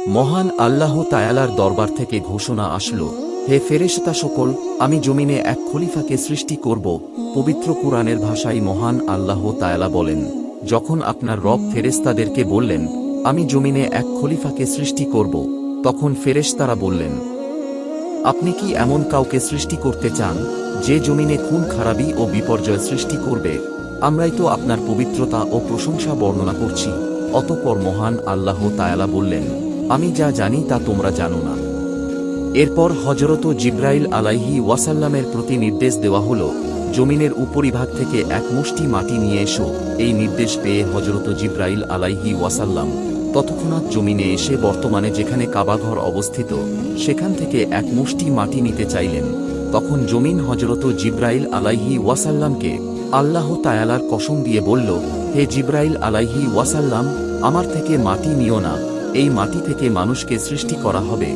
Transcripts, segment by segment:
মহান আল্লাহ তায়ালার দরবার থেকে ঘোষণা আসলো, হে ফেরেশতা সকল, আমি জমিনে এক খলিফাকে সৃষ্টি করব। পবিত্র কুরআনের ভাষায় মহান আল্লাহ তায়ালা বলেন, যখন আপনার রব ফেরেশতাদেরকে বললেন, আমি জমিনে এক খলিফাকে সৃষ্টি করব, তখন ফেরেশতারা বললেন, আপনি কি এমন কাউকে সৃষ্টি করতে চান যে জমিনে খুন খারাপি ও বিপর্যয় সৃষ্টি করবে? আমরাই তো আপনার পবিত্রতা ও প্রশংসা বর্ণনা করছি। অতঃপর মহান আল্লাহ তায়ালা বললেন, আমি যা জানি তা তোমরা জানো না। এরপর হযরত জিবরাইল আলাইহি ওয়াসাল্লামের প্রতি নির্দেশ দেওয়া হল, জমিনের উপরিভাগ থেকে এক মুষ্টি মাটি নিয়ে এসো। এই নির্দেশ পেয়ে হযরত জিবরাইল আলাইহি ওয়াসাল্লাম তৎক্ষণাৎ জমিনে এসে বর্তমানে যেখানে কাবাঘর অবস্থিত সেখান থেকে এক মুষ্টি মাটি নিতে চাইলেন। তখন জমিন হযরত জিবরাইল আলাইহি ওয়াসাল্লামকে আল্লাহ তায়ালার কসম দিয়ে বলল, হে জিবরাইল আলাইহি ওয়াসাল্লাম, আমার থেকে মাটি নিও না। এই মাটি থেকে মানুষকে সৃষ্টি করা হবে।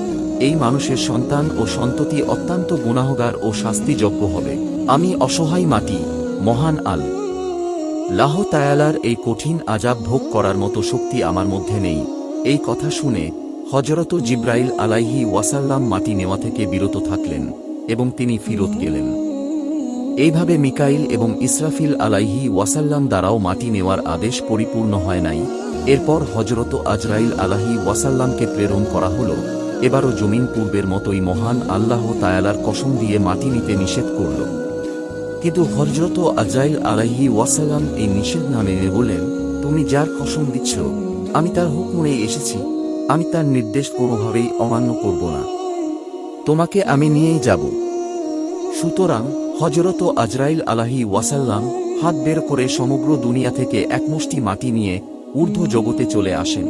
এই মানুষের সন্তান ও সন্ততি অত্যন্ত গুনাহগার ও শাস্তিযোগ্য হবে। আমি অসহায় মাটি। মহান আল্লাহ তায়ালার এই কঠিন আযাব ভোগ করার মতো শক্তি আমার মধ্যে নেই। এই কথা শুনে হযরত জিবরাইল আলাইহি ওয়াসাল্লাম মাটি নেওয়া থেকে বিরত থাকলেন এবং তিনি ফিরত গেলেন। এইভাবে মিকাইল এবং ইসরাফিল আলাইহি ওয়াসাল্লাম দ্বারাও মাটি নেওয়ার আদেশ পরিপূর্ণ হয় নাই। এরপর হযরত আজরাইল আলাইহি ওয়াসাল্লামকে প্রেরণ করা হল। এবারও জমিন পূর্বের মতোই মহান আল্লাহ তায়ালার কসম দিয়ে মাটি নিতে নিষেধ করল। কিন্তু হযরত আজরাইল আলাইহি ওয়াসাল্লাম এই নিষেধ না মেনে বললেন, তুমি যার কসম দিচ্ছ, আমি তার হুকুমে এসেছি, আমি তার নির্দেশ কোনোভাবেই অমান্য করব না। তোমাকে আমি নিয়েই যাব। সুতরাং হযরত আজরাইল আলাইহি ওয়াসাল্লাম হাত বের করে সমগ্র দুনিয়া থেকে এক মুষ্টি মাটি নিয়ে ঊর্ধ্ব জগতে চলে আসেন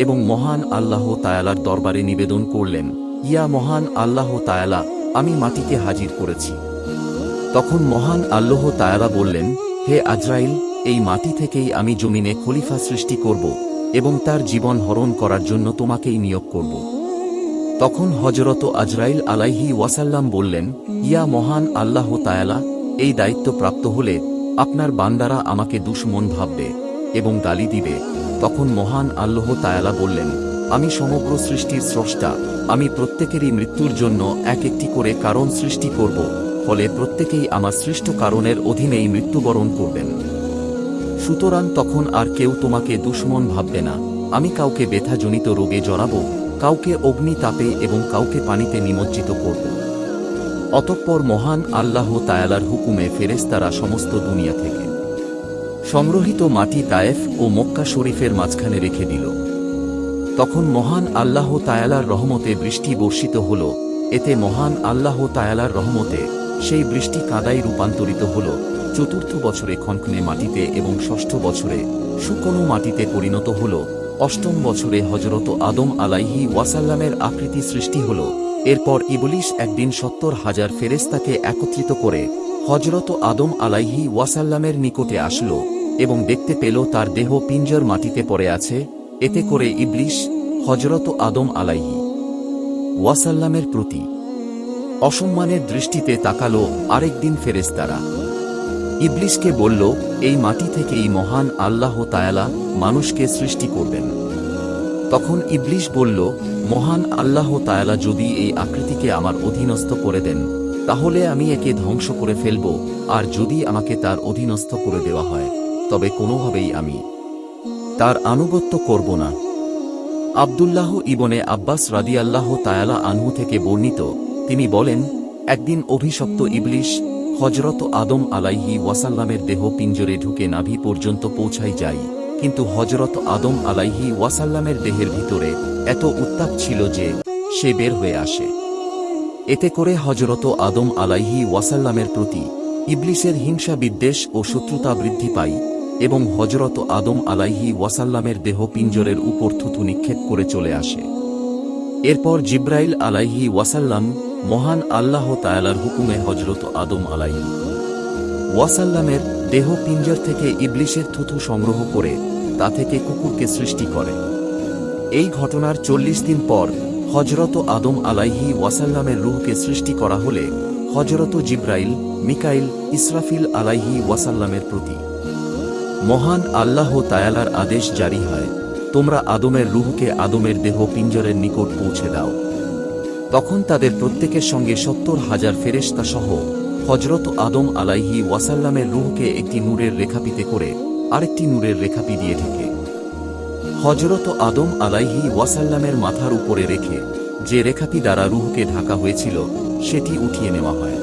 এবং মহান আল্লাহ তায়ালার দরবারে নিবেদন করলেন, ইয়া মহান আল্লাহ তায়ালা, আমি মাটিকে হাজির করেছি। তখন মহান আল্লাহ তায়ালা বললেন, হে আজরাইল, এই মাটি থেকেই আমি জমিনে খলিফা সৃষ্টি করব এবং তার জীবন হরণ করার জন্য তোমাকেই নিয়োগ করব। তখন হযরত আজরাইল আলাইহি ওয়াসাল্লাম বললেন, ইয়া মহান আল্লাহ তায়ালা, এই দায়িত্ব প্রাপ্ত হলে আপনার বান্দারা আমাকে দুশমন ভাববে এবং গালি দিবে। তখন মহান আল্লাহ তায়ালা বললেন, আমি সমগ্র সৃষ্টির স্রষ্টা, আমি প্রত্যেকেরই মৃত্যুর জন্য এক একটি করে কারণ সৃষ্টি করব, ফলে প্রত্যেকেই আমার সৃষ্ট কারণের অধীনেই মৃত্যুবরণ করবেন। সুতরাং তখন আর কেউ তোমাকে দুশমন ভাববে না। আমি কাউকে ব্যথাজনিত রোগে জড়াবো, কাউকে অগ্নি তাপে এবং কাউকে পানিতে নিমজ্জিত করব। অতঃপর মহান আল্লাহ তায়ালার হুকুমে ফেরেশতারা সমস্ত দুনিয়া থেকে সংগ্রহিত মাটি তায়েফ ও মক্কা শরীফের মাঝখানে রেখে দিল। তখন মহান আল্লাহ তায়ালার রহমতে বৃষ্টি বর্ষিত হল। এতে মহান আল্লাহ তায়ালার রহমতে সেই বৃষ্টি কাদায় রূপান্তরিত হল। চতুর্থ বছরে খনখনে মাটিতে এবং ষষ্ঠ বছরে শুকনো মাটিতে পরিণত হল। অষ্টম বছরে হযরত আদম আলাইহি ওয়াসাল্লামের আকৃতি সৃষ্টি হল। এরপর ইবলিস একদিন ৭০,০০০ ফেরেশতাকে একত্রিত করে হযরত আদম আলাইহি ওয়াসাল্লামের নিকটে আসল এবং দেখতে পেল তার দেহ পিঞ্জর মাটিতে পড়ে আছে। এতে করে ইবলিস হযরত আদম আলাইহি ওয়াসাল্লামের প্রতি অসম্মানের দৃষ্টিতে তাকালো। আরেকদিন ফেরেশতারা ইবলিসকে বলল, এই মাটি থেকেই মহান আল্লাহ তায়ালা মানুষকে সৃষ্টি করবেন। তখন ইবলিস বলল, মহান আল্লাহ তায়ালা যদি এই আকৃতিকে আমার অধীনস্থ করে দেন, তাহলে আমি একে ধ্বংস করে ফেলব, আর যদি আমাকে তার অধীনস্থ করে দেওয়া হয়, তবে কোনোভাবেই আমি তার আনুগত্য করব না। আব্দুল্লাহ ইবনে আব্বাস রাদিয়াল্লাহু তাআলা আনহু থেকে বর্ণিত, তিনি বলেন, একদিন অভিশপ্ত ইবলিস হযরত আদম আলাইহি ওয়াসাল্লামের দেহ পিঞ্জরে ঢুকে নাভি পর্যন্ত পৌঁছায় যায়, কিন্তু হযরত আদম আলাইহি ওয়াসাল্লামের দেহের ভিতরে এত উত্তাপ ছিল যে সে বের হয়ে আসে। এতে করে হযরত আদম আলাইহি ওয়াসাল্লামের প্রতি ইবলিসের হিংসা বিদ্বেষ ও শত্রুতা বৃদ্ধি পায় এবং হযরত আদম আলাইহি ওয়াসাল্লামের দেহ পিঞ্জরের উপর থুতু নিক্ষেপ করে চলে আসে। এরপর জিবরাইল আলাইহি ওয়াসাল্লাম মহান আল্লাহ তায়ালার হুকুমে হযরত আদম আলাইহি ওয়াসাল্লামের দেহ পিঞ্জর থেকে ইবলিসের থুতু সংগ্রহ করে তা থেকে কুকুরকে সৃষ্টি করে। এই ঘটনার ৪০ দিন পর হযরত আদম আলাইহি ওয়াসাল্লামের রূহকে সৃষ্টি করা হলে হযরত জিবরাইল, মিকাইল, ইসরাফিল আলাইহি ওয়াসাল্লামের প্রতি মহান আল্লাহ তায়ালার আদেশ জারি হয়। তোমরা আদমের রূহকে আদমের দেহ পিঞ্জরের নিকট পৌঁছে দাও। তখন তাদের প্রত্যেকের সঙ্গে 70,000 ফেরেশতা সহ হযরত আদম আলাইহি ওয়াসাল্লামের রূহকে একটি নূরের রেখাপিতে করে আরেকটি নূরের রেখাপি দিয়ে ঢেকে হযরত আদম আলাইহি ওয়াসাল্লামের মাথার উপরে রেখে যে রেখাপি দ্বারা রূহকে ঢাকা হয়েছিল সেটি উঠিয়ে নেওয়া হয়।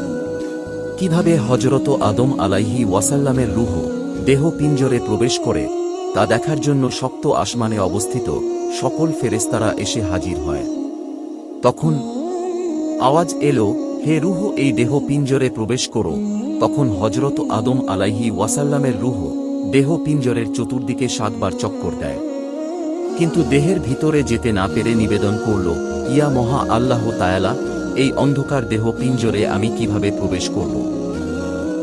কিভাবে হযরত আদম আলাইহি ওয়াসাল্লামের রূহ দেহ পিঞ্জরে প্রবেশ করে তা দেখার জন্য সপ্ত আসমানে অবস্থিত সকল ফেরেশতারা এসে হাজির হয়। তখন আওয়াজ এলো, হে রূহ এই দেহ পিঞ্জরে প্রবেশ করো। তখন হযরত আদম আলাইহি ওয়াসাল্লামের রূহ দেহ পিঞ্জরের চতুর্দিকে 7 বার চক্কর দেয়, কিন্তু দেহের ভিতরে যেতে না পেরে নিবেদন করল, ইয়া মহা আল্লাহ তাআলা, এই অন্ধকার দেহ পিঞ্জরে আমি কিভাবে প্রবেশ করব?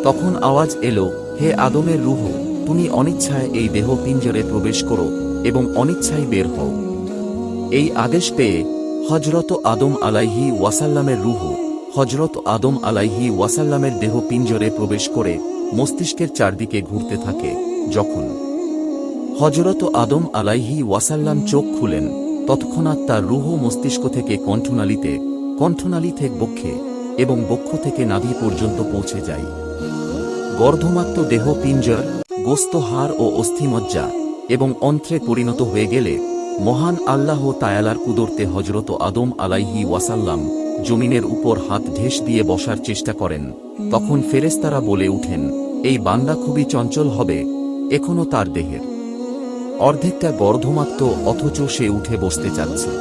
তখন আওয়াজ এলো, হে আদমের রূহ, তুমি অনিচ্ছায় এই দেহ পিঞ্জরে প্রবেশ করো এবং অনিচ্ছায় বের হও। এই আদেশ পেয়ে হযরত আদম আলাইহি ওয়াসাল্লামের রূহ হযরত আদম আলাইহি ওয়াসাল্লামের দেহ পিঞ্জরে প্রবেশ করে মস্তিষ্কের চারদিকে ঘুরতে থাকে। যখন হযরত আদম আলাইহি ওয়াসাল্লাম চোখ খুলেন, তৎক্ষণাৎ তার রূহ মস্তিষ্ক থেকে কণ্ঠনালীতে, কণ্ঠনালী থেকে বক্ষে এবং বক্ষ থেকে নাভি পর্যন্ত পৌঁছে যায়। গর্ধমাত্র দেহ পিঞ্জর, গোস্ত, হাড় ও অস্থিমজ্জা এবং অন্ত্রে পরিণত হয়ে গেলে মহান আল্লাহ তাআলার কুদরতে হযরত আদম আলাইহি ওয়াসাল্লাম জমিনের উপর হাত ঢেস দিয়ে বসার চেষ্টা করেন। তখন ফেরেশতারা বলে উঠেন, এই বান্দা খুবই চঞ্চল হবে, এখনো তার দেহের অর্ধেকটা গর্ধমাত্র, অথচ সে উঠে বসতে চাচ্ছে।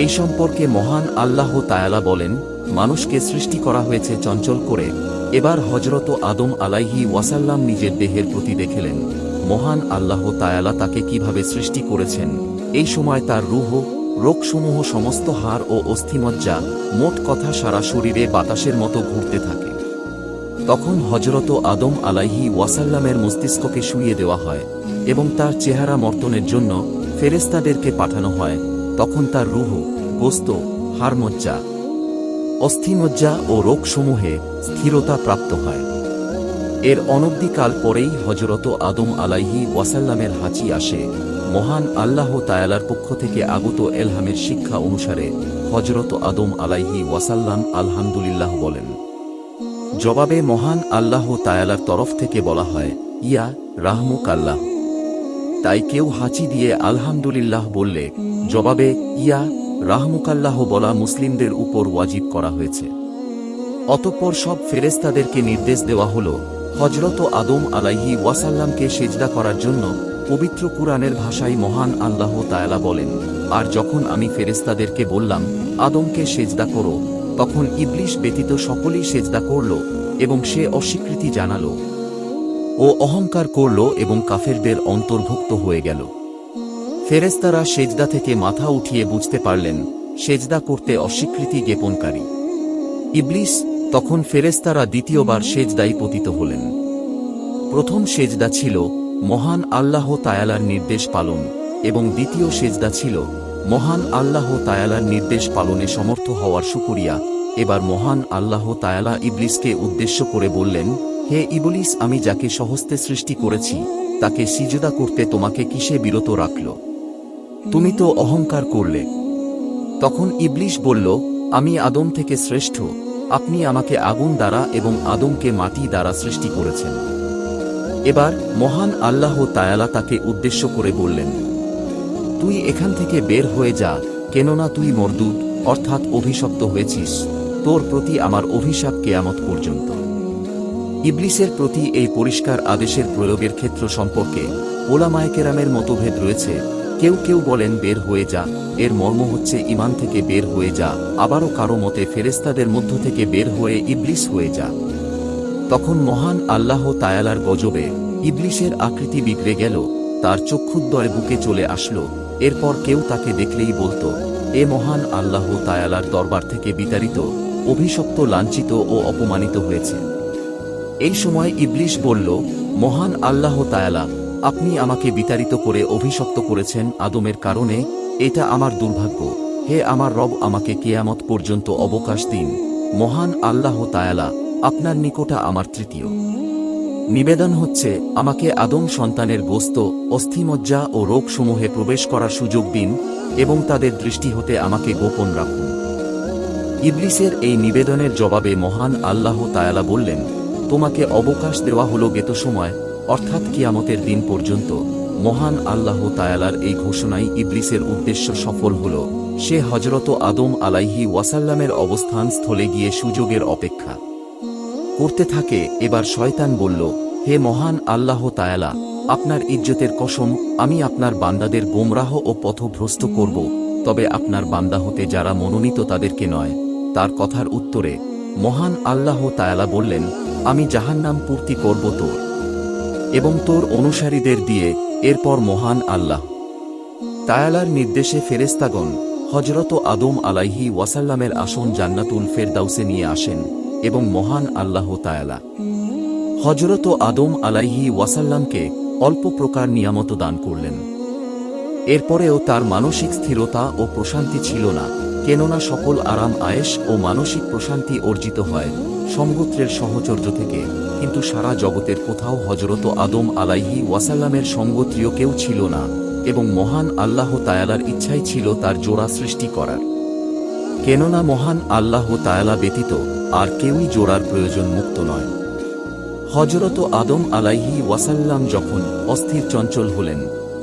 এই সম্পর্কে মহান আল্লাহ তাআলা বলেন, মানুষকে সৃষ্টি করা হয়েছে চঞ্চল করে। এবার হযরত আদম আলাইহি ওয়াসাল্লাম নিজের দেহের প্রতি দেখলেন মহান আল্লাহ তাআলা তাকে কিভাবে সৃষ্টি করেছেন। এই সময় তার রূহ, রোগসমূহ, সমস্ত হাড় ও অস্থিমজ্জা, মোট কথা সারা শরীরে বাতাসের মতো ঘুরতে থাকে। তখন হযরত আদম আলাইহি ওয়াসাল্লামের মস্তিষ্ককে শুইয়ে দেওয়া হয় এবং তার চেহারা মর্তনের জন্য ফেরেশতাদেরকে পাঠানো হয়। তখন তার রূহ, গোস্ত, হাড়মজ্জা, অস্থিমজ্জা ও রোগসমূহে স্থিরতা প্রাপ্ত হয়। এর অনবধিকাল পরেই হযরত আদম আলাইহি ওয়াসাল্লামের হাঁচি আসে। মহান আল্লাহ তাআলার পক্ষ থেকে আগত এলহামের শিক্ষা অনুসারে হযরত আদম আলাইহি ওয়াসাল্লাম আলহামদুলিল্লাহ বলেন। জবাবে মহান আল্লাহ তাআলার তরফ থেকে বলা হয়, ইয়া রাহমুকাল্লাহ। তাই কেউ হাঁচি দিয়ে আলহামদুলিল্লাহ বললে জবাবে ইয়া রাহমুকাল্লাহ বলা মুসলিমদের উপর ওয়াজিব করা হয়েছে। অতঃপর সব ফেরেশতাদেরকে নির্দেশ দেওয়া হল হযরত আদম আলাইহি ওয়াসাল্লামকে সেজদা করার জন্য। পবিত্র কুরআনের ভাষায় মহান আল্লাহ তাআলা বলেন, আর যখন আমি ফেরেশতাদেরকে বললাম আদমকে সেজদা করো, তখন ইবলিস ব্যতীত সকলেই সেজদা করল এবং সে অস্বীকৃতি জানাল ও অহংকার করল এবং কাফেরদের অন্তর্ভুক্ত হয়ে গেল। ফেরেশতারা সেজদা থেকে মাথা উঠিয়ে বুঝতে পারলেন সেজদা করতে অস্বীকৃতি জ্ঞাপনকারী ইবলিস। তখন ফেরেশতারা দ্বিতীয়বার সেজদায় পতিত হলেন। প্রথম সেজদা ছিল মহান আল্লাহ তাআলার নির্দেশ পালন এবং দ্বিতীয় সেজদা ছিল মহান আল্লাহ তাআলার নির্দেশ পালনে সমর্থ হওয়ার শুকরিয়া। এবার মহান আল্লাহ তাআলা ইবলিসকে উদ্দেশ্য করে বললেন, হে ইবলিস, আমি যাকে স্বহস্তে সৃষ্টি করেছি তাকে সিজদা করতে তোমাকে কিসে বিরত রাখল? তুমি তো অহংকার করলে। তখন ইবলিস বলল, আমি আদম থেকে শ্রেষ্ঠ, আপনি আমাকে আগুন দ্বারা এবং আদমকে মাটি দ্বারা সৃষ্টি করেছেন। এবার মহান আল্লাহ তাআলা তাকে উদ্দেশ্য করে বললেন, তুই এখান থেকে বের হয়ে যা, কেননা তুই মরদুদ অর্থাৎ অভিশপ্ত হয়েছিস। তোর প্রতি আমার অভিশাপ কিয়ামত পর্যন্ত। ইবলিসের প্রতি এই পরিষ্কার আদেশের প্রয়োগের ক্ষেত্র সম্পর্কে ওলামায়ে কেরামের মতভেদ রয়েছে। কেউ কেউ বলেন বের হয়ে যা, এর মর্ম হচ্ছে ঈমান থেকে বের হয়ে যা। আবারও কারো মতে ফেরেশতাদের মধ্য থেকে বের হয়ে ইবলিস হয়ে যা। তখন মহান আল্লাহ তাআলার গজবে ইবলিসের আকৃতি বিগড়ে গেল, তার চক্ষুদ্বয় বুকে চলে আসলো। এরপর কেউ তাকে দেখলেই বলতো, এ মহান আল্লাহ তাআলার দরবার থেকে বিতাড়িত, অভিশপ্ত, লাঞ্ছিত ও অপমানিত হয়েছে। এই সময় ইবলিস বলল, মহান আল্লাহ তাআলা, আপনি আমাকে বিতাড়িত করে অভিশপ্ত করেছেন আদমের কারণে, এটা আমার দুর্ভাগ্য। হে আমার রব, আমাকে কিয়ামত পর্যন্ত অবকাশ দিন। মহান আল্লাহ তাআলা, আপনার নিকট আমার তৃতীয় নিবেদন হচ্ছে, আমাকে আদম সন্তানের গোস্ত, অস্থিমজ্জা ও রোগসমূহে প্রবেশ করার সুযোগ দিন এবং তাদের দৃষ্টি হতে আমাকে গোপন রাখুন। ইবলিসের এই নিবেদনের জবাবে মহান আল্লাহ তাআলা বললেন, তোমাকে অবকাশ দেওয়া হল গেত সময়, অর্থাৎ কিয়ামতের দিন পর্যন্ত। মহান আল্লাহ তাআলার এই ঘোষণাই ইবলিসের উদ্দেশ্য সফল হল। সে হযরত আদম আলাইহি ওয়াসাল্লামের অবস্থান স্থলে গিয়ে সুযোগের অপেক্ষা করতে থাকে। এবার শয়তান বলল, হে মহান আল্লাহ তাআলা, আপনার ইজ্জতের কসম, আমি আপনার বান্দাদের গোমরাহ ও পথভ্রষ্ট করব, তবে আপনার বান্দা হতে যারা মনোনীত তাদেরকে নয়। তার কথার উত্তরে মহান আল্লাহ তাআলা বললেন, আমি জাহান্নাম পূর্তি করব তোর এবং তোর অনুসারীদের দিয়ে। এরপর মহান আল্লাহ তাআলার নির্দেশে ফেরেশতাগণ হযরত আদম আলাইহি ওয়াসাল্লামের আসন জান্নাতুল ফেরদাউসে নিয়ে আসেন এবং মহান আল্লাহ তাআলা হযরত আদম আলাইহি ওয়াসাল্লামকে অল্প প্রকার নিয়ামত দান করলেন। এরপরেও তার মানসিক স্থিরতা ও প্রশান্তি ছিল না, কেননা সকল আরাম আয়েশ ও মানসিক প্রশান্তি অর্জিত হয় সমগোত্রের সহচর্য থেকে, কিন্তু সারা জগতের কোথাও হযরত আদম আলাইহি ওয়াসাল্লামের সঙ্গত্রীয় কেউ ছিল না এবং মহান আল্লাহ তাআলার ইচ্ছাই ছিল তার জোড়া সৃষ্টি করার, কেননা মহান আল্লাহ তাআলা ব্যতীত আর কেউই জোড়ার প্রয়োজন মুক্ত নয়। হযরত আদম আলাইহি ওয়াসাল্লাম যখন অস্থির চঞ্চল হলেন,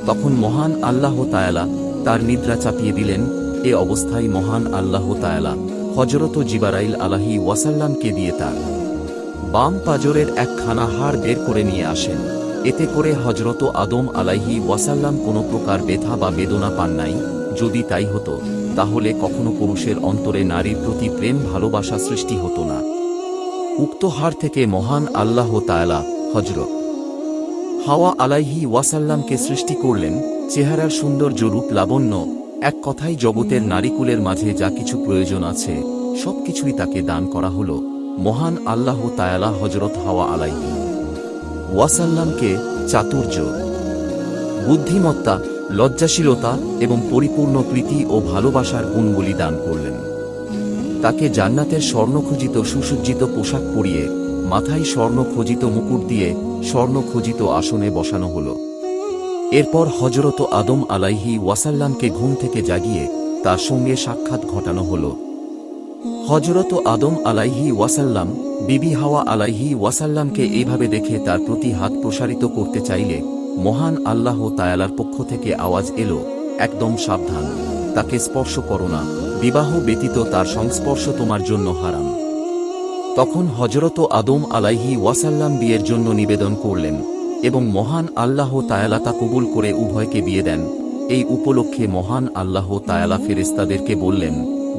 তখন মহান আল্লাহ তাআলা তার নিদ্রা চাপিয়ে দিলেন। এ অবস্থায় মহান আল্লাহ তাআলা হযরত জিবরাইল আলাইহি ওয়াসাল্লামকে দিয়ে তার বাম পাজরের একখানা হাড় বের করে নিয়ে আসেন। এতে করে হযরত আদম আলাইহি ওয়াসাল্লাম কোনো প্রকার ব্যথা বা বেদনা পান নাই। যদি তাই হতো, তাহলে কখনো পুরুষের অন্তরে নারীর প্রতি প্রেম ভালোবাসা সৃষ্টি হতো না। উক্ত হাড় থেকে মহান আল্লাহ তাআলা হযরত হাওয়া আলাইহি ওয়াসাল্লামকে সৃষ্টি করলেন। চেহারার সৌন্দর্য, রূপ, লাবণ্য, এক কথায় জগতের নারীকুলের মাঝে যা কিছু প্রয়োজন আছে সবকিছুই তাকে দান করা হল। মহান আল্লাহ তাআলা হযরত হাওয়া আলাইহি ওয়াসাল্লামকে চাতুর্য, বুদ্ধিমত্তা, লজ্জাশীলতা এবং পরিপূর্ণ প্রীতি ও ভালোবাসার গুণগুলি দান করলেন। তাকে জান্নাতের স্বর্ণখচিত সুসজ্জিত পোশাক পরিয়ে মাথায় স্বর্ণখচিত মুকুট দিয়ে স্বর্ণখচিত আসনে বসানো হল। এরপর হযরত আদম আলাইহি ওয়াসাল্লামকে ঘুম থেকে জাগিয়ে তার সঙ্গে সাক্ষাৎ ঘটানো হল। হযরত আদম আলাইহি ওয়াসাল্লাম বিবি হাওয়া আলাইহি ওয়াসাল্লামকে এইভাবে দেখে তার প্রতি হাত প্রসারিত করতে চাইলে মহান আল্লাহ তাআলার পক্ষ থেকে আওয়াজ এলো, একদম সাবধান, তাকে স্পর্শ করো না, বিবাহ ব্যতীত তার সংস্পর্শ তোমার জন্য হারাম। তখন হযরত আদম আলাইহি ওয়াসাল্লাম বিয়ের জন্য নিবেদন করলেন এবং মহান আল্লাহ তাআলা তা কবুল করে উভয়কে বিয়ে দেন। এই উপলক্ষে মহান আল্লাহ তাআলা ফেরেশতাদেরকে বললেন,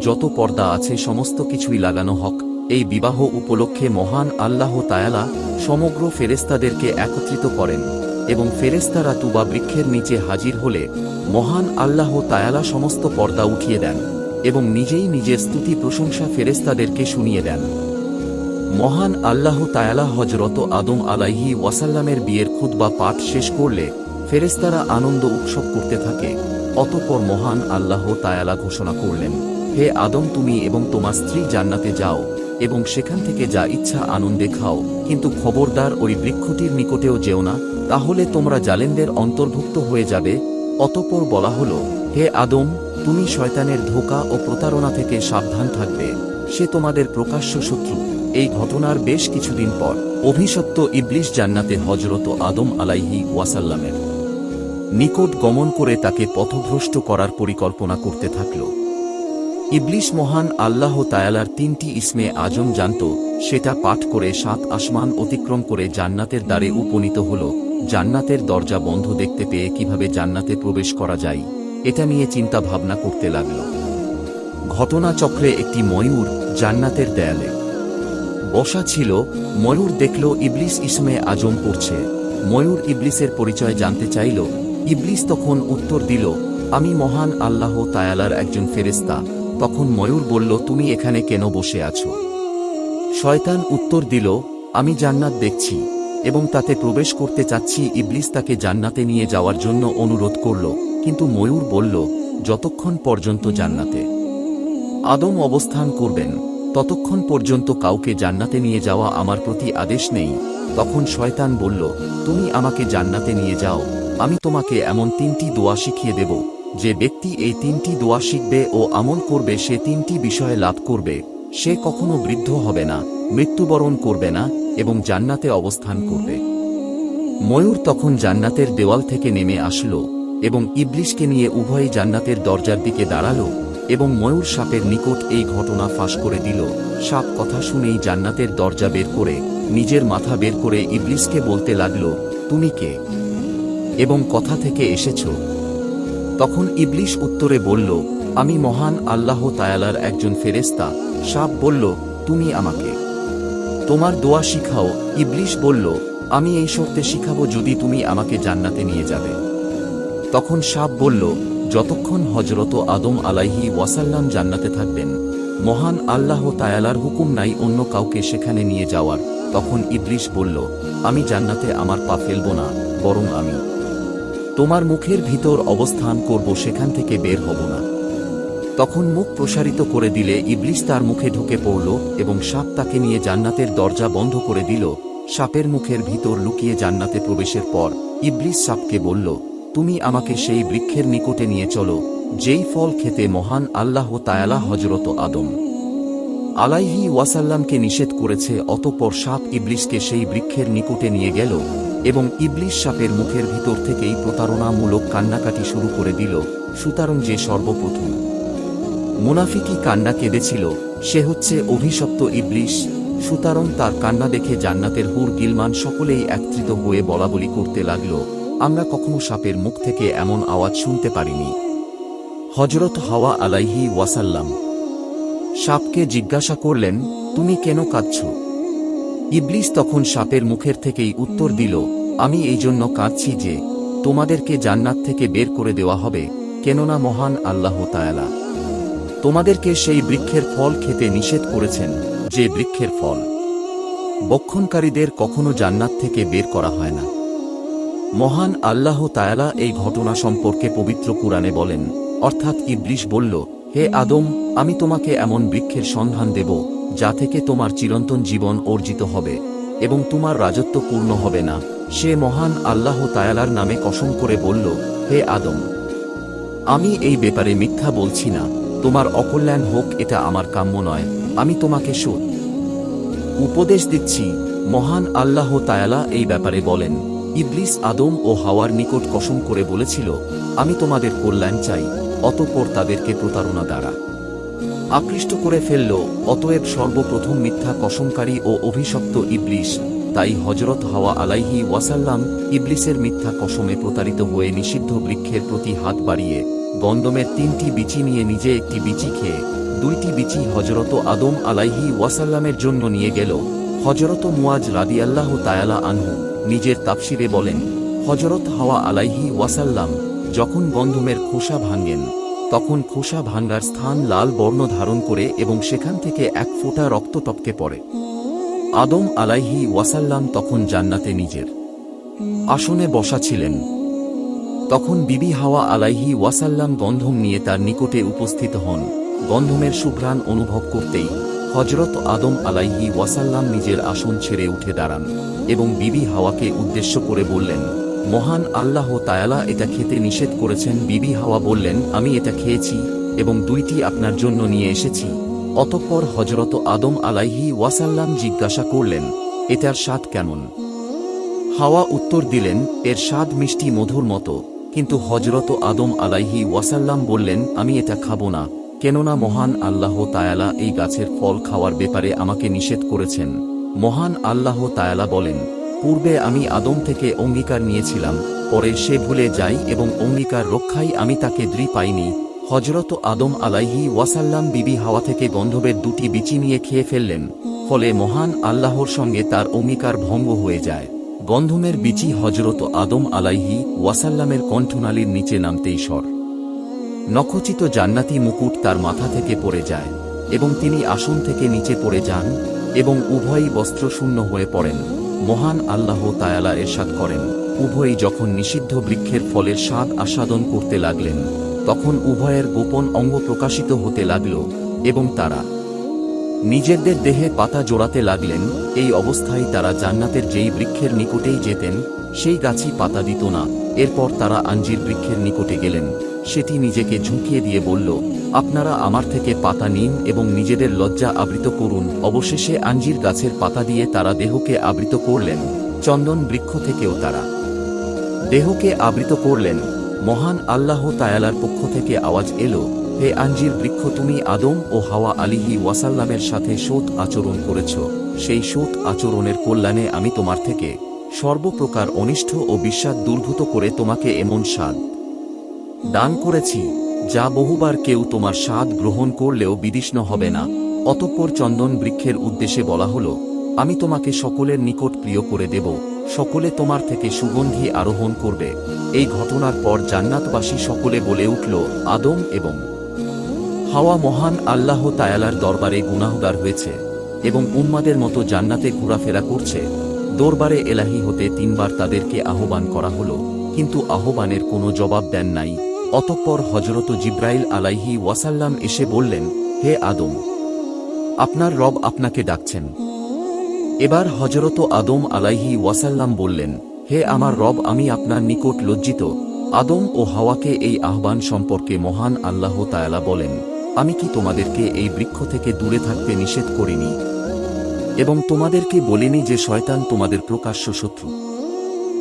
যত পর্দা আছে সমস্ত কিছুই লাগানো হক। এই বিবাহ উপলক্ষে মহান আল্লাহ তাআলা সমগ্র ফেরেশতাদেরকে একত্রিত করেন এবং ফেরেশতারা তুবা বৃক্ষের নিচে হাজির হলে মহান আল্লাহ তাআলা সমস্ত পর্দা উঠিয়ে দেন এবং নিজেই নিজের স্তুতি প্রশংসা ফেরেশতাদেরকে শুনিয়ে দেন। মহান আল্লাহ তাআলা হযরত আদম আলাইহি ওয়াসাল্লামের বিয়ের খুতবা পাঠ শেষ করলে ফেরেশতারা আনন্দ উৎসব করতে থাকে। অতঃপর মহান আল্লাহ তাআলা ঘোষণা করলেন, হে আদম, তুমি এবং তোমার স্ত্রী জান্নাতে যাও এবং সেখান থেকে যা ইচ্ছা আনন্দে খাও, কিন্তু খবরদার ওই বৃক্ষটির নিকটেও যেও না, তাহলে তোমরা জালেমদের অন্তর্ভুক্ত হয়ে যাবে। অতঃপর বলা হলো, হে আদম, তুমি শয়তানের ধোঁকা ও প্রতারণা থেকে সাবধান থাকবে, সে তোমাদের প্রকাশ্য শত্রু। এই ঘটনার বেশ কিছুদিন পর অভিশপ্ত ইবলিস জান্নাতে হযরত আদম আলাইহি ওয়াসাল্লামের নিকট গমন করে তাকে পথভ্রষ্ট করার পরিকল্পনা করতে থাকল। ইবলিস মহান আল্লাহ তাআলার ৩টি ইসমে আজম জানত, সেটা পাঠ করে ৭ আসমান অতিক্রম করে জান্নাতের দ্বারে উপনীত হল। জান্নাতের দরজা বন্ধ দেখতে পেয়ে কিভাবে জান্নাতে প্রবেশ করা যায় এটা নিয়ে চিন্তা ভাবনা করতে লাগল। ঘটনাচক্রে একটি ময়ূর জান্নাতের দেয়ালে বসা ছিল। ময়ূর দেখল ইবলিস ইসমে আজম পড়ছে। ময়ূর ইবলিসের পরিচয় জানতে চাইল। ইবলিস তখন উত্তর দিল, আমি মহান আল্লাহ তাআলার একজন ফেরেশতা। তখন ময়ূর বলল, তুমি এখানে কেন বসে আছো? শয়তান উত্তর দিল, আমি জান্নাত দেখছি এবং তাতে প্রবেশ করতে চাচ্ছি। ইবলিস তাকে জান্নাতে নিয়ে যাওয়ার জন্য অনুরোধ করল, কিন্তু ময়ূর বলল, যতক্ষণ পর্যন্ত জান্নাতে আদম অবস্থান করবেন ততক্ষণ পর্যন্ত কাউকে জান্নাতে নিয়ে যাওয়া আমার প্রতি আদেশ নেই। তখন শয়তান বলল, তুমি আমাকে জান্নাতে নিয়ে যাও, আমি তোমাকে এমন 3টি দোয়া শিখিয়ে দেব, যে ব্যক্তি এই 3টি দোয়া শিখবে ও আমল করবে সে 3টি বিষয়ে লাভ করবে, সে কখনো বৃদ্ধ হবে না, মৃত্যুবরণ করবে না এবং জান্নাতে অবস্থান করবে। ময়ূর তখন জান্নাতের দেওয়াল থেকে নেমে আসলো এবং ইবলিশকে নিয়ে উভয়ই জান্নাতের দরজার দিকে দাঁড়ালো এবং ময়ূর সাপের নিকট এই ঘটনা ফাঁস করে দিল। সাপ কথা শুনেই জান্নাতের দরজা বের করে নিজের মাথা বের করে ইবলিশকে বলতে লাগল, তুমি কে এবং কথা থেকে এসেছ? তখন ইবলিশ উত্তরে বলল, আমি মহান আল্লাহ তাআলার একজন ফেরেশতা। সাপ বলল, তুমি আমাকে তোমার দোয়া শিখাও। ইবলিশ বলল, আমি এই শর্তে শিখাবো যদি তুমি আমাকে জান্নাতে নিয়ে যাবে। তখন সাপ বলল, যতক্ষণ হযরত আদম আলাইহি ওয়াসাল্লাম জান্নাতে থাকবেন, মহান আল্লাহ তাআলার হুকুম নাই অন্য কাউকে সেখানে নিয়ে যাওয়ার। তখন ইবলিশ বলল, আমি জান্নাতে আমার পা ফেলব না, বরং আমি তোমার মুখের ভিতর অবস্থান করব, সেখান থেকে বের হব না। তখন মুখ প্রসারিত করে দিলে ইবলিশ তার মুখে ঢুকে পড়ল এবং সাপ তাকে নিয়ে জান্নাতের দরজা বন্ধ করে দিল। সাপের মুখের ভিতর লুকিয়ে জান্নাতে প্রবেশের পর ইবলিশ সাপকে বলল, তুমি আমাকে সেই বৃক্ষের নিকটে নিয়ে চলো যেই ফল খেতে মহান আল্লাহ তাআলা হযরত আদম আলাইহি ওয়াসাল্লামকে নিষেধ করেছে। অতঃপর সাপ ইবলিশকে সেই বৃক্ষের নিকটে নিয়ে গেল এবং ইবলিশ সাপের মুখের ভিতর থেকেই প্রতারণামূলক কান্নাকাটি শুরু করে দিল। সুতরাং যে সর্বপ্রথম মুনাফিকি কান্না কেঁদেছিল সে হচ্ছে অভিশপ্ত ইবলিশ। সুতরাং তার কান্না দেখে জান্নাতের হুর গিলমান সকলেই একত্রিত হয়ে বলাবলি করতে লাগল, আমরা কখনো সাপের মুখ থেকে এমন আওয়াজ শুনতে পারিনি। হযরত হাওয়া আলাইহি ওয়াসাল্লাম সাপকে জিজ্ঞাসা করলেন, তুমি কেন কাঁদছ? ইবলিশ তখন সাপের মুখের থেকেই উত্তর দিল, আমি এই জন্য কাঁদছি যে তোমাদেরকে জান্নাত থেকে বের করে দেওয়া হবে, কেননা মহান আল্লাহ তাআলা তোমাদেরকে সেই বৃক্ষের ফল খেতে নিষেধ করেছেন, যে বৃক্ষের ফল বক্ষণকারীদের কখনো জান্নাত থেকে বের করা হয় না। মহান আল্লাহ তাআলা এই ঘটনা সম্পর্কে পবিত্র কুরআনে বলেন, অর্থাৎ ইবলিশ বলল, হে আদম, আমি তোমাকে এমন বৃক্ষের সন্ধান দেব যা থেকে তোমার চিরন্তন জীবন অর্জিত হবে এবং তোমার রাজত্ব পূর্ণ হবে না। সে মহান আল্লাহ তাআলার নামে কসম করে বলল, হে আদম, আমি এই ব্যাপারে মিথ্যা বলছি না, তোমার অকল্যাণ হোক এটা আমার কাম্য নয়, আমি তোমাকে সৎ উপদেশ দিচ্ছি। মহান আল্লাহ তাআলা এই ব্যাপারে বলেন, ইবলিস আদম ও হাওয়ার নিকট কসম করে বলেছিল, আমি তোমাদের কল্যাণ চাই, অতঃপর তাদেরকে প্রতারণা দ্বারা আকৃষ্ট করে ফেলল। অতএব সর্বপ্রথম মিথ্যা কসমকারী ও অভিশপ্ত ইবলিস। তাই হযরত হাওয়া আলাইহি ওয়াসাল্লাম ইবলিসের মিথ্যা কসমে প্রতারিত হয়ে নিষিদ্ধ বৃক্ষের প্রতি হাত বাড়িয়ে গন্ধমের 3টি বিচি নিয়ে নিজে একটি বিচি খেয়ে 2টি বিচি হযরত আদম আলাইহি ওয়াসাল্লামের জন্য নিয়ে গেল। হযরত মুয়াজ রাদিয়াল্লাহু তাআলা আনহু নিজের তাফসিরে বলেন, হযরত হাওয়া আলাইহি ওয়াসাল্লাম যখন গন্ধমের খোসা ভাঙেন তখন খোসা ভাঙ্গার স্থান লাল বর্ণ ধারণ করে এবং সেখান থেকে এক ফোঁটা রক্ত টপকে পড়ে। আদম আলাইহি ওয়াসাল্লাম তখন জান্নাতে নিজের আসনে বসা ছিলেন। তখন বিবি হাওয়া আলাইহি ওয়াসাল্লাম গন্ধম নিয়ে তার নিকটে উপস্থিত হন। গন্ধমের সুঘ্রাণ অনুভব করতেই হযরত আদম আলাইহি ওয়াসাল্লাম নিজের আসন ছেড়ে উঠে দাঁড়ান এবং বিবি হাওয়াকে উদ্দেশ্য করে বললেন, মহান আল্লাহ তাআলা এটা খেতে নিষেধ করেছেন। বিবি হাওয়া বললেন, আমি এটা খেয়েছি এবং 2টি আপনার জন্য নিয়ে এসেছি। অতঃপর হযরত আদম আলাইহি ওয়াসাল্লাম জিজ্ঞাসা করলেন, এটার স্বাদ কেমন? হাওয়া উত্তর দিলেন, এর স্বাদ মিষ্টি মধুর মতো। কিন্তু হযরত আদম আলাইহি ওয়াসাল্লাম বললেন, আমি এটা খাবো না, কেননা মহান আল্লাহ তাআলা এই গাছের ফল খাওয়ার ব্যাপারে আমাকে নিষেধ করেছেন। মহান আল্লাহ তাআলা বলেন, পূর্বে আমি আদম থেকে অঙ্গীকার নিয়েছিলাম, পরে সে ভুলে যায় এবং অঙ্গীকার রক্ষায় আমি তাকে দৃঢ় পাইনি। হযরত আদম আলাইহি ওয়াসাল্লাম বিবি হাওয়া থেকে গন্ধবের 2টি বিচি নিয়ে খেয়ে ফেললেন, ফলে মহান আল্লাহর সঙ্গে তার অঙ্গীকার ভঙ্গ হয়ে যায়। গন্ধমের বিচি হযরত আদম আলাইহি ওয়াসাল্লামের কণ্ঠনালীর নিচে নামতেই নখচিত জান্নাতি মুকুট তার মাথা থেকে পড়ে যায় এবং তিনি আসন থেকে নিচে পড়ে যান এবং উভয়ই বস্ত্রশূন্য হয়ে পড়েন। মহান আল্লাহ তাআলা ইরশাদ করেন, উভয়ই যখন নিষিদ্ধ বৃক্ষের ফলের স্বাদ আস্বাদন করতে লাগলেন তখন উভয়ের গোপন অঙ্গ প্রকাশিত হতে লাগল এবং তারা নিজেদের দেহে পাতা জোড়াতে লাগলেন। এই অবস্থায় তারা জান্নাতের যেই বৃক্ষের নিকটেই যেতেন সেই গাছই পাতা দিত না। এরপর তারা আঞ্জির বৃক্ষের নিকটে গেলেন। সেটি নিজেকে ঝুঁকিয়ে দিয়ে বলল, আপনারা আমার থেকে পাতা নিন এবং নিজেদের লজ্জা আবৃত করুন। অবশেষে আঞ্জির গাছের পাতা দিয়ে তারা দেহকে আবৃত করলেন। চন্দন বৃক্ষ থেকেও তারা দেহকে আবৃত করলেন। মহান আল্লাহ তায়ালার পক্ষ থেকে আওয়াজ এলো, হে আঞ্জির বৃক্ষ, তুমি আদম ও হাওয়া আলিহি ওয়াসাল্লামের সাথে সৎ আচরণ করেছ। সেই সৎ আচরণের কল্যাণে আমি তোমার থেকে সর্বপ্রকার অনিষ্ট ও বিস্বাদ দূরভূত করে তোমাকে এমন স্বাদ দান করেছি যা বহুবার কেউ তোমার স্বাদ গ্রহণ করলেও বিদিষ্ণ হবে না। অতঃপর চন্দন বৃক্ষের উদ্দেশ্যে বলা হলো, আমি তোমাকে সকলের নিকট প্রিয় করে দেব, সকলে তোমার থেকে সুগন্ধি আরোহণ করবে। এই ঘটনার পর জান্নাতবাসী সকলে বলে উঠল, আদম এবং হাওয়া মহান আল্লাহ তায়ালার দরবারে গুনাহগার হয়েছে এবং উম্মাদের মতো জান্নাতে ঘোরাফেরা করছে। দরবারে এলাহি হতে 3 বার তাদেরকে আহ্বান করা হলো, কিন্তু আহ্বানের কোনো জবাব দেন নাই। অতঃপর হযরত জিব্রাইল আলাইহি ওয়াসাল্লাম এসে বললেন, হে আদম, আপনার রব আপনাকে ডাকছেন। এবার হযরত আদম আলাইহি ওয়াসাল্লাম বললেন, হে আমার রব, আমি আপনার নিকট লজ্জিত। আদম ও হাওয়াকে এই আহ্বান সম্পর্কে মহান আল্লাহ তাআলা বলেন, আমি কি তোমাদেরকে এই বৃক্ষ থেকে দূরে থাকতে নিষেধ করিনি এবং তোমাদেরকে বলিনি যে শয়তান তোমাদের প্রকাশ্য শত্রু?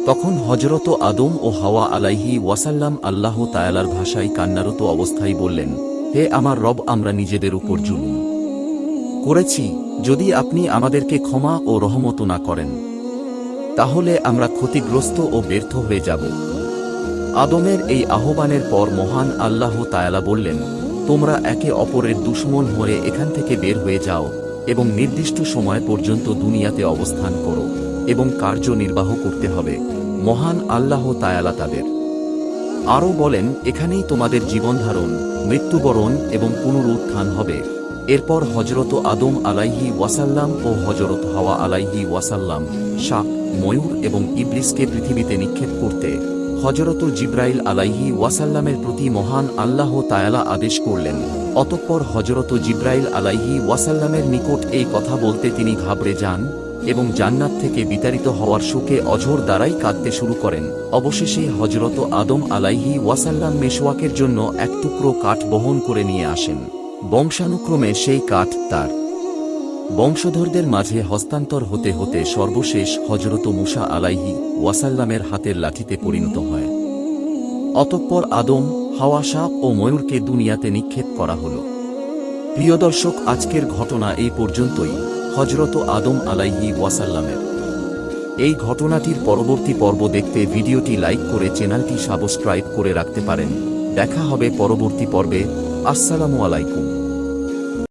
তখন হযরত আদম ও হাওয়া আলাইহি ওয়াসাল্লাম আল্লাহ তাআলার ভাষায় কান্নারত অবস্থায় বললেন, হে আমার রব, আমরা নিজেদের উপর জুলুম করেছি। যদি আপনি আমাদেরকে ক্ষমা ও রহমত না করেন তাহলে আমরা ক্ষতিগ্রস্ত ও ব্যর্থ হয়ে যাব। আদমের এই আহ্বানের পর মহান আল্লাহ তাআলা বললেন, তোমরা একে অপরের দুশমন হয়ে এখান থেকে বের হয়ে যাও এবং নির্দিষ্ট সময় পর্যন্ত দুনিয়াতে অবস্থান করো এবং কার্য নির্বাহ করতে হবে। মহান আল্লাহ তাআলা তাদের আরও বলেন, এখানেই তোমাদের জীবনধারণ, মৃত্যুবরণ এবং পুনরুত্থান হবে। এরপর হযরত আদম আলাইহি ওয়াসাল্লাম ও হযরত হাওয়া আলাইহি ওয়াসাল্লাম সাপ, ময়ূর এবং ইবলিসকে পৃথিবীতে নিক্ষেপ করতে হযরত জিব্রাইল আলাইহি ওয়াসাল্লামের প্রতি মহান আল্লাহ তাআলা আদেশ করলেন। অতঃপর হযরত জিব্রাইল আলাইহি ওয়াসাল্লামের নিকট এই কথা বলতে তিনি ঘাবড়ে যান এবং জান্নাত থেকে বিতাড়িত হওয়ার শোকে অঝোর দ্বারাই কাঁদতে শুরু করেন। অবশেষে হযরত আদম আলাইহি ওয়াসাল্লাম মেশওয়াকের জন্য এক টুকরো কাঠ বহন করে নিয়ে আসেন। বংশানুক্রমে সেই কাঠ তার বংশধরদের মাঝে হস্তান্তর হতে হতে সর্বশেষ হযরত মূসা আলাইহি ওয়াসাল্লামের হাতের লাঠিতে পরিণত হয়। অতঃপর আদম, হাওয়া, সাপ ও ময়ূরকে দুনিয়াতে নিক্ষেপ করা হল। প্রিয় দর্শক, আজকের ঘটনা এই পর্যন্তই। হযরত আদম আলাইহি ওয়াসাল্লামের এই ঘটনাটির পরবর্তী পর্ব দেখতে ভিডিওটি লাইক করে চ্যানেলটি সাবস্ক্রাইব করে রাখতে পারেন। দেখা হবে পরবর্তী পর্বে। আসসালামু আলাইকুম।